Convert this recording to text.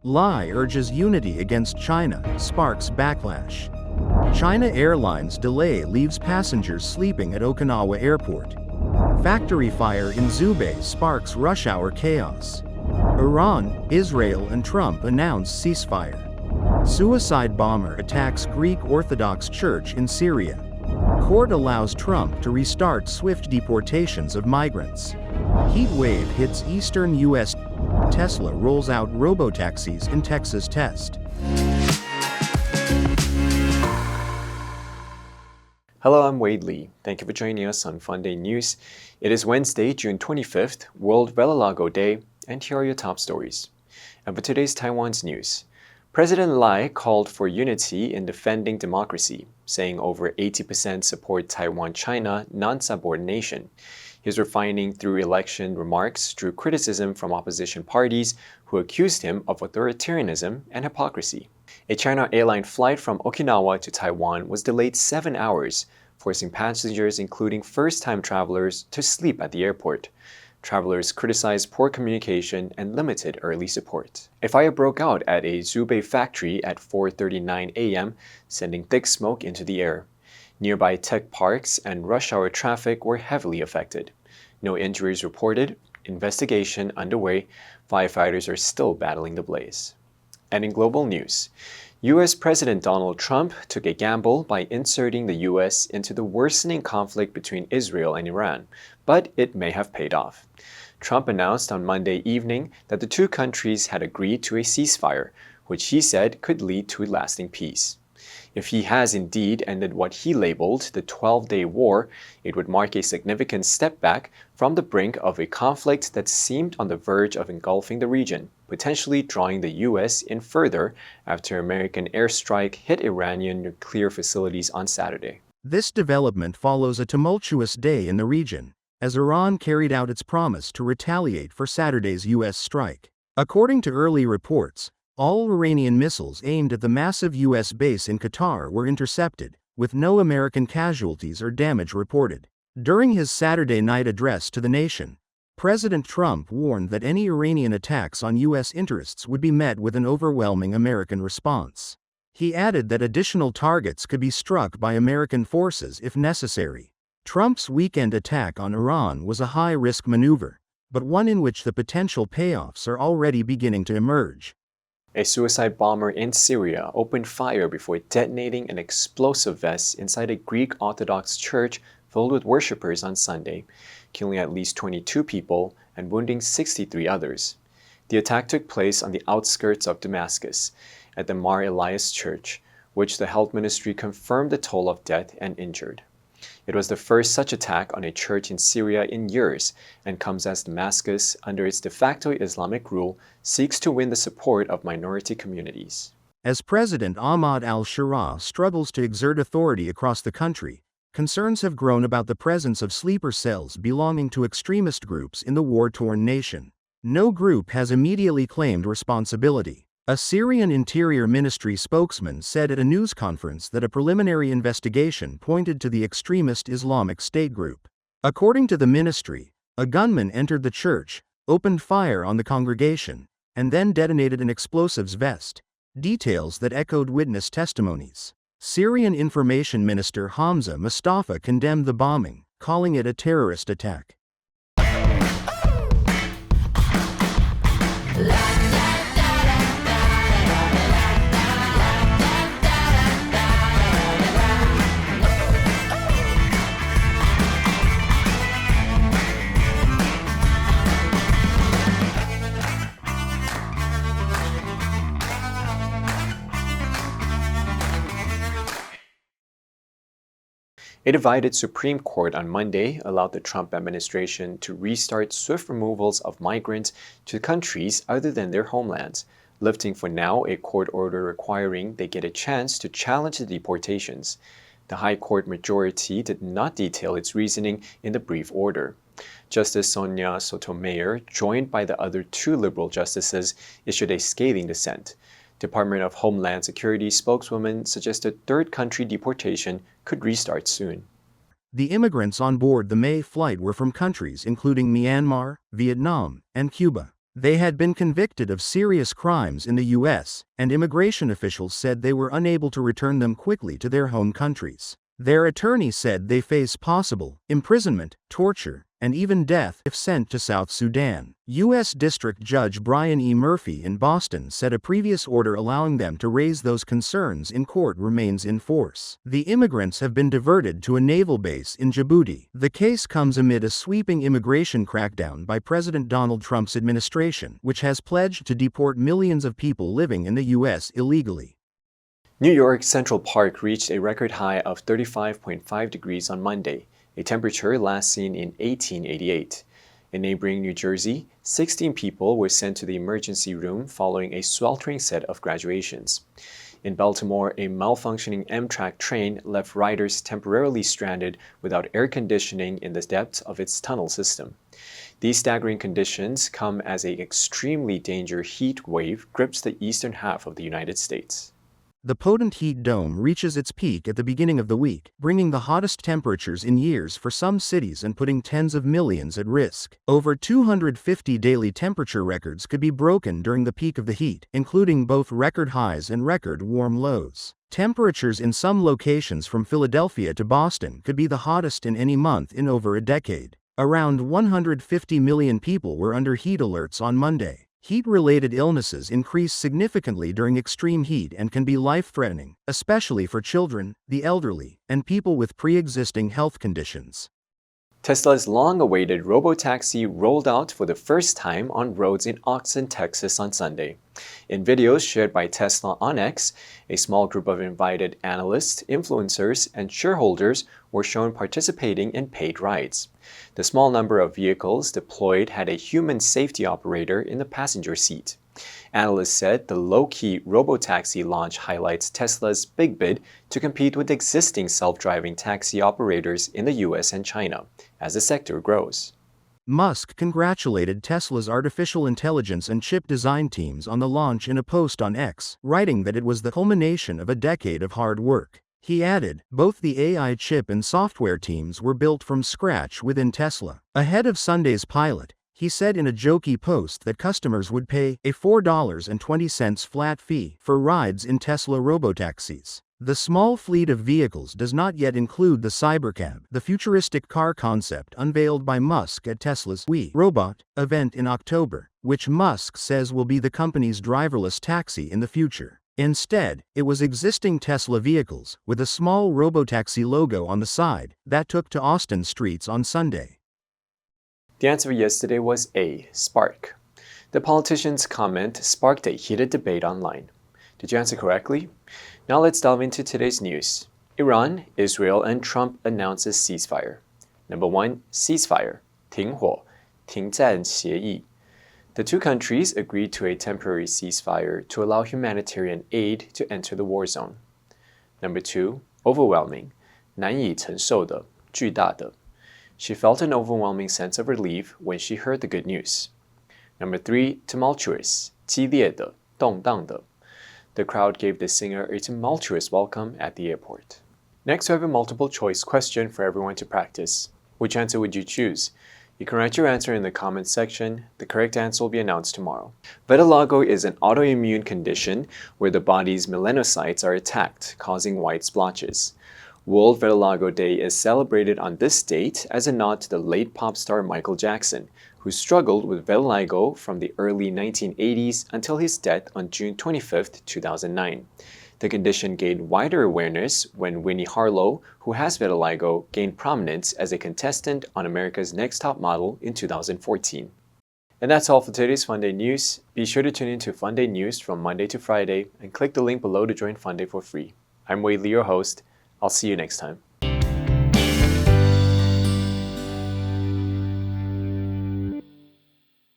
Lie urges unity against China, sparks backlash. China Airlines delay leaves passengers sleeping at Okinawa Airport. Factory fire in Zhubei sparks rush hour chaos. Iran, Israel and Trump announce ceasefire. Suicide bomber attacks Greek Orthodox Church in Syria. Court allows Trump to restart swift deportations of migrants. Heat wave hits eastern U.S. Tesla rolls out Robotaxis in Texas test. Hello, I'm Wade Lee. Thank you for joining us on FUNDAY News. It is Wednesday, June 25th, World Velilago Day, and here are your top stories. And for today's Taiwan's news, President Lai called for unity in defending democracy, saying over 80% support Taiwan-China non-subordination. His refining through election remarks drew criticism from opposition parties who accused him of authoritarianism and hypocrisy. A China airline flight from Okinawa to Taiwan was delayed 7 hours, forcing passengers, including first-time travelers, to sleep at the airport. Travelers criticized poor communication and limited early support. A fire broke out at a Zhubei factory at 4:39 a.m., sending thick smoke into the air. Nearby tech parks and rush hour traffic were heavily affected. No injuries reported, investigation underway, firefighters are still battling the blaze. And in global news, U.S. President Donald Trump took a gamble by inserting the U.S. into the worsening conflict between Israel and Iran, but it may have paid off. Trump announced on Monday evening that the two countries had agreed to a ceasefire, which he said could lead to lasting peace. If he has indeed ended what he labeled the 12-day war, it would mark a significant step back from the brink of a conflict that seemed on the verge of engulfing the region, potentially drawing the U.S. in further after American airstrike hit Iranian nuclear facilities on Saturday. This development follows a tumultuous day in the region, as Iran carried out its promise to retaliate for Saturday's U.S. strike. According to early reports, all Iranian missiles aimed at the massive U.S. base in Qatar were intercepted, with no American casualties or damage reported. During his Saturday night address to the nation, President Trump warned that any Iranian attacks on U.S. interests would be met with an overwhelming American response. He added that additional targets could be struck by American forces if necessary. Trump's weekend attack on Iran was a high-risk maneuver, but one in which the potential payoffs are already beginning to emerge. A suicide bomber in Syria opened fire before detonating an explosive vest inside a Greek Orthodox church filled with worshippers on Sunday, killing at least 22 people and wounding 63 others. The attack took place on the outskirts of Damascus, at the Mar Elias Church, which the health ministry confirmed the toll of death and injured. It was the first such attack on a church in Syria in years and comes as Damascus, under its de facto Islamic rule, seeks to win the support of minority communities. As President Ahmad al-Shara struggles to exert authority across the country, concerns have grown about the presence of sleeper cells belonging to extremist groups in the war-torn nation. No group has immediately claimed responsibility. A Syrian Interior Ministry spokesman said at a news conference that a preliminary investigation pointed to the extremist Islamic State group. According to the ministry, a gunman entered the church, opened fire on the congregation, and then detonated an explosives vest, details that echoed witness testimonies. Syrian Information Minister Hamza Mustafa condemned the bombing, calling it a terrorist attack. A divided Supreme Court on Monday allowed the Trump administration to restart swift removals of migrants to countries other than their homelands, lifting for now a court order requiring they get a chance to challenge the deportations. The High Court majority did not detail its reasoning in the brief order. Justice Sonia Sotomayor, joined by the other two liberal justices, issued a scathing dissent. Department of Homeland Security spokeswoman suggested third country deportation could restart soon. The immigrants on board the May flight were from countries including Myanmar, Vietnam, and Cuba. They had been convicted of serious crimes in the U.S., and immigration officials said they were unable to return them quickly to their home countries. Their attorney said they face possible imprisonment, torture, and even death if sent to South Sudan. U.S. District Judge Brian E. Murphy in Boston said a previous order allowing them to raise those concerns in court remains in force. The immigrants have been diverted to a naval base in Djibouti. The case comes amid a sweeping immigration crackdown by President Donald Trump's administration, which has pledged to deport millions of people living in the U.S. illegally. New York's Central Park reached a record high of 35.5 degrees on Monday, a temperature last seen in 1888. In neighboring New Jersey, 16 people were sent to the emergency room following a sweltering set of graduations. In Baltimore, a malfunctioning Amtrak train left riders temporarily stranded without air conditioning in the depths of its tunnel system. These staggering conditions come as an extremely dangerous heat wave grips the eastern half of the United States. The potent heat dome reaches its peak at the beginning of the week, bringing the hottest temperatures in years for some cities and putting tens of millions at risk. Over 250 daily temperature records could be broken during the peak of the heat, including both record highs and record warm lows. Temperatures in some locations from Philadelphia to Boston could be the hottest in any month in over a decade. Around 150 million people were under heat alerts on Monday. Heat-related illnesses increase significantly during extreme heat and can be life-threatening, especially for children, the elderly, and people with pre-existing health conditions. Tesla's long-awaited Robotaxi rolled out for the first time on roads in Austin, Texas on Sunday. In videos shared by Tesla on X, a small group of invited analysts, influencers, and shareholders were shown participating in paid rides. The small number of vehicles deployed had a human safety operator in the passenger seat. Analysts said the low-key Robotaxi launch highlights Tesla's big bid to compete with existing self-driving taxi operators in the US and China, as the sector grows. Musk congratulated Tesla's artificial intelligence and chip design teams on the launch in a post on X, writing that it was the culmination of a decade of hard work. He added, both the AI chip and software teams were built from scratch within Tesla. Ahead of Sunday's pilot, he said in a jokey post that customers would pay a $4.20 flat fee for rides in Tesla robotaxis. The small fleet of vehicles does not yet include the Cybercab, the futuristic car concept unveiled by Musk at Tesla's We Robot event in October, which Musk says will be the company's driverless taxi in the future. Instead, it was existing Tesla vehicles, with a small robotaxi logo on the side, that took to Austin streets on Sunday. The answer yesterday was A, spark. The politician's comment sparked a heated debate online. Did you answer correctly? Now let's delve into today's news. Iran, Israel, and Trump announces ceasefire. Number 1, ceasefire, 停火, 停战协议. The two countries agreed to a temporary ceasefire to allow humanitarian aid to enter the war zone. Number 2, overwhelming, 难以承受的，巨大的. She felt an overwhelming sense of relief when she heard the good news. Number 3, tumultuous, 激烈的，动荡的. The crowd gave the singer a tumultuous welcome at the airport. Next, we have a multiple choice question for everyone to practice. Which answer would you choose? You can write your answer in the comments section. The correct answer will be announced tomorrow. Vitiligo is an autoimmune condition where the body's melanocytes are attacked, causing white splotches. World Vitiligo Day is celebrated on this date as a nod to the late pop star Michael Jackson, who struggled with vitiligo from the early 1980s until his death on June 25, 2009. The condition gained wider awareness when Winnie Harlow, who has vitiligo, gained prominence as a contestant on America's Next Top Model in 2014. And that's all for today's FUNDAY News. Be sure to tune in to FUNDAY News from Monday to Friday and click the link below to join FUNDAY for free. I'm Wei Li, your host. I'll see you next time.